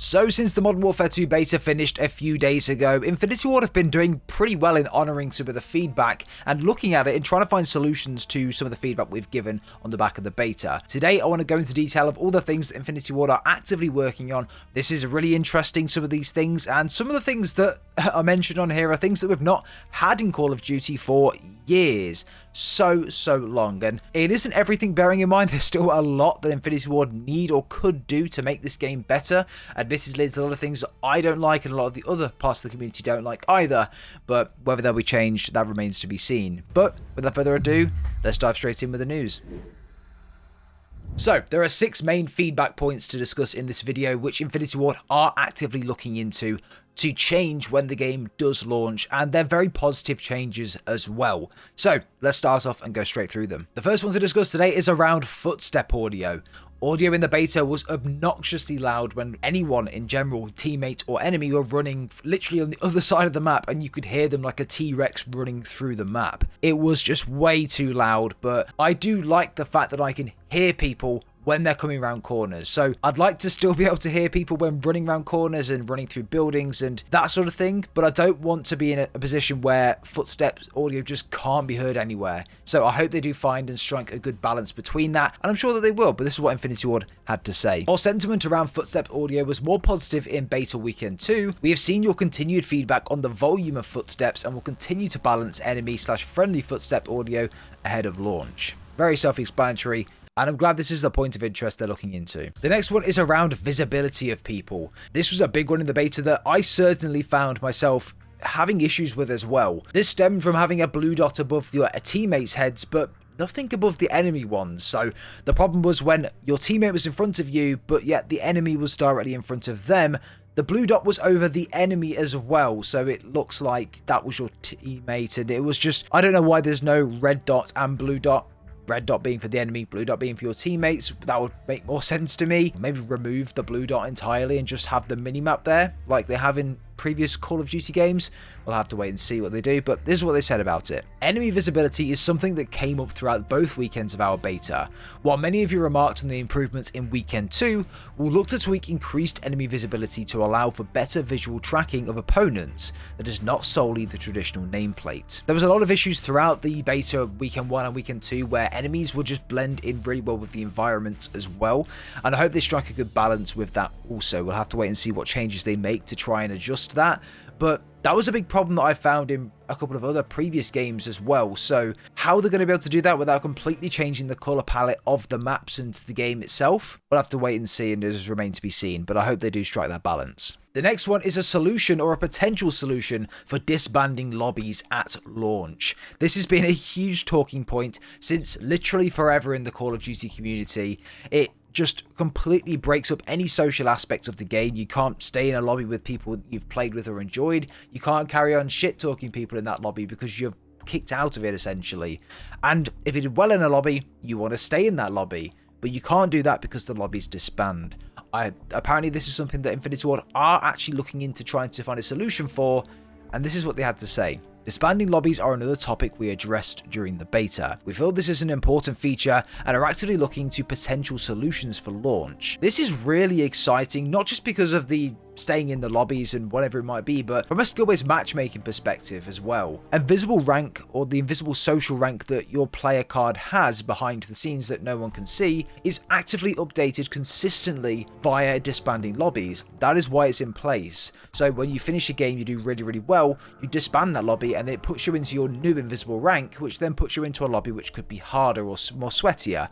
So since the Modern Warfare 2 beta finished a few days ago, Infinity Ward have been doing pretty well in honouring some of the feedback and looking at it and trying to find solutions to some of the feedback we've given on the back of the beta. Today I want to go into detail of all the things that Infinity Ward are actively working on. This is really interesting, some of these things, and some of the things that are mentioned on here are things that we've not had in Call of Duty for years. So long, and it isn't everything, bearing in mind there's still a lot that Infinity Ward need or could do to make this game better. Admittedly, there's a lot of things that I don't like and a lot of the other parts of the community don't like either, but whether they'll be changed, that remains to be seen. But without further ado, let's dive straight in with the news. So, there are 6 main feedback points to discuss in this video, which Infinity Ward are actively looking into to change when the game does launch, and they're very positive changes as well. So, let's start off and go straight through them. The first one to discuss today is around footstep audio. Audio in the beta was obnoxiously loud when anyone in general, teammate or enemy, were running literally on the other side of the map, and you could hear them like a T-Rex running through the map. It was just way too loud, but I do like the fact that I can hear people when they're coming around corners. So I'd like to still be able to hear people when running around corners and running through buildings and that sort of thing, but I don't want to be in a position where footsteps audio just can't be heard anywhere. So I hope they do find and strike a good balance between that, and I'm sure that they will, but this is what Infinity Ward had to say. Our sentiment around footstep audio was more positive in beta weekend 2. We have seen your continued feedback on the volume of footsteps and will continue to balance enemy/friendly footstep audio ahead of launch. Very self-explanatory, and I'm glad this is the point of interest they're looking into. The next one is around visibility of people. This was a big one in the beta that I certainly found myself having issues with as well. This stemmed from having a blue dot above your teammates' heads, but nothing above the enemy ones. So the problem was when your teammate was in front of you, but yet the enemy was directly in front of them, the blue dot was over the enemy as well, so it looks like that was your teammate, and it was just, I don't know why there's no red dot and blue dot. Red dot being for the enemy, blue dot being for your teammates. That would make more sense to me. Maybe remove the blue dot entirely and just have the minimap there like they have in previous Call of Duty games. We'll have to wait and see what they do, but this is what they said about it. Enemy visibility is something that came up throughout both weekends of our beta. While many of you remarked on the improvements in weekend 2, we'll look to tweak increased enemy visibility to allow for better visual tracking of opponents that is not solely the traditional nameplate. There was a lot of issues throughout the beta weekend 1 and weekend 2 where enemies would just blend in really well with the environment as well, and I hope they strike a good balance with that also. We'll have to wait and see what changes they make to try and adjust that, but that was a big problem that I found in a couple of other previous games as well. So how they're going to be able to do that without completely changing the colour palette of the maps and the game itself, we'll have to wait and see, and it does remain to be seen, but I hope they do strike that balance. The next one is a solution or a potential solution for disbanding lobbies at launch. This has been a huge talking point since literally forever in the Call of Duty community. It just completely breaks up any social aspect of the game. You can't stay in a lobby with people you've played with or enjoyed. You can't carry on shit-talking people in that lobby because you're kicked out of it, essentially. And if you did well in a lobby, you want to stay in that lobby, but you can't do that because the lobbies disband. Apparently this is something that Infinity Ward are actually looking into trying to find a solution for, and this is what they had to say. Disbanding lobbies are another topic we addressed during the beta. We feel this is an important feature and are actively looking to potential solutions for launch. This is really exciting, not just because of the staying in the lobbies and whatever it might be, but from a skill-based matchmaking perspective as well. Invisible rank, or the invisible social rank that your player card has behind the scenes that no one can see, is actively updated consistently via disbanding lobbies. That is why it's in place. So when you finish a game you do really well, you disband that lobby and it puts you into your new invisible rank, which then puts you into a lobby which could be harder or more sweatier.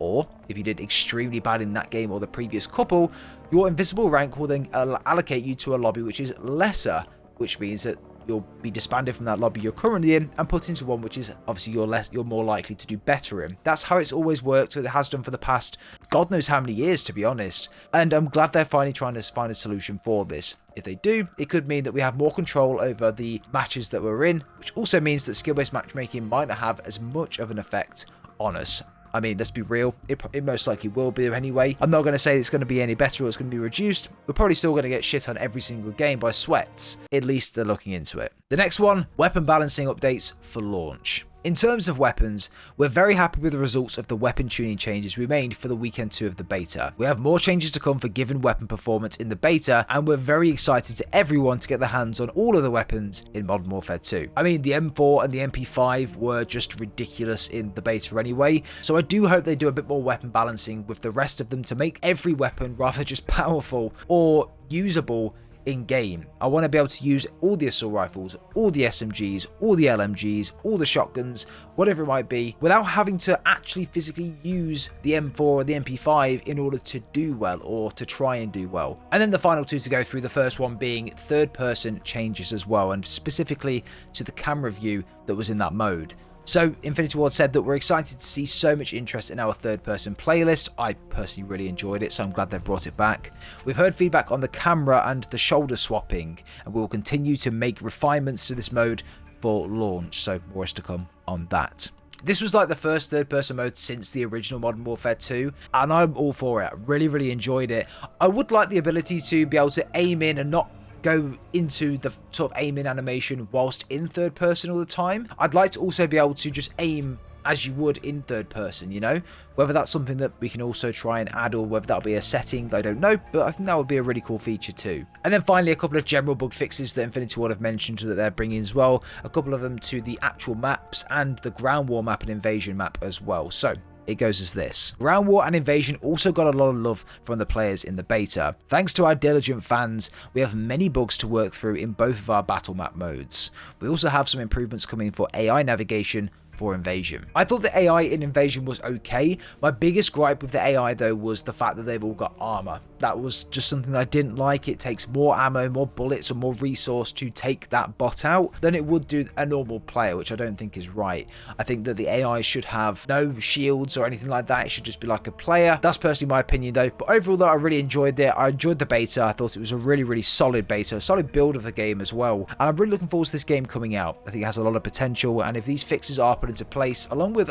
Or, if you did extremely bad in that game or the previous couple, your invisible rank will then allocate you to a lobby which is lesser, which means that you'll be disbanded from that lobby you're currently in and put into one which is obviously you're more likely to do better in. That's how it's always worked, it has done for the past God knows how many years, to be honest. And I'm glad they're finally trying to find a solution for this. If they do, it could mean that we have more control over the matches that we're in, which also means that skill-based matchmaking might not have as much of an effect on us. I mean, let's be real, it most likely will be anyway. I'm not going to say it's going to be any better or it's going to be reduced. We're probably still going to get shit on every single game by sweats. At least they're looking into it. The next one, weapon balancing updates for launch. In terms of weapons, we're very happy with the results of the weapon tuning changes we made for the weekend 2 of the beta. We have more changes to come for given weapon performance in the beta, and we're very excited to everyone to get their hands on all of the weapons in Modern Warfare 2. I mean, the M4 and the MP5 were just ridiculous in the beta anyway, so I do hope they do a bit more weapon balancing with the rest of them to make every weapon rather just powerful or usable in game. I want to be able to use all the assault rifles, all the SMGs, all the LMGs, all the shotguns, whatever it might be, without having to actually physically use the M4 or the MP5 in order to do well or to try and do well. And then the final two to go through, the first one being third person changes as well, and specifically to the camera view that was in that mode. So, Infinity Ward said that we're excited to see so much interest in our third-person playlist. I personally really enjoyed it, so I'm glad they've brought it back. We've heard feedback on the camera and the shoulder swapping, and we will continue to make refinements to this mode for launch, so more is to come on that. This was like the first third-person mode since the original Modern Warfare 2, and I'm all for it. I really enjoyed it. I would like the ability to be able to aim in and not go into the sort of aim in animation whilst in third person all the time. I'd like to also be able to just aim as you would in third person, you know? Whether that's something that we can also try and add or whether that'll be a setting, I don't know, but I think that would be a really cool feature too. And then finally, a couple of general bug fixes that Infinity Ward have mentioned that they're bringing as well. A couple of them to the actual maps and the ground war map and invasion map as well. So it goes as this. Ground War and Invasion also got a lot of love from the players in the beta. Thanks to our diligent fans, we have many bugs to work through in both of our battle map modes. We also have some improvements coming for AI navigation for Invasion. I thought the AI in Invasion was okay. My biggest gripe with the AI though was the fact that they've all got armor. That was just something that I didn't like. It takes more ammo, more bullets, or more resource to take that bot out than it would do a normal player, which I don't think is right. I think that the AI should have no shields or anything like that. It should just be like a player. That's personally my opinion though. But overall though, I really enjoyed it. I enjoyed the beta. I thought it was a really solid beta, a solid build of the game as well. And I'm really looking forward to this game coming out. I think it has a lot of potential, and if these fixes are put into place, along with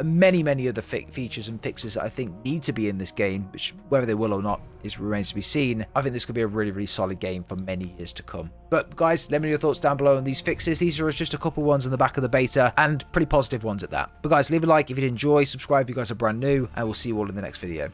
many other features and fixes that I think need to be in this game, which whether they will or not remains to be seen, I think this could be a really solid game for many years to come. But guys, let me know your thoughts down below on these fixes. These are just a couple ones on the back of the beta, and pretty positive ones at that. But guys, leave a like if you did enjoy, subscribe if you guys are brand new, and we'll see you all in the next video.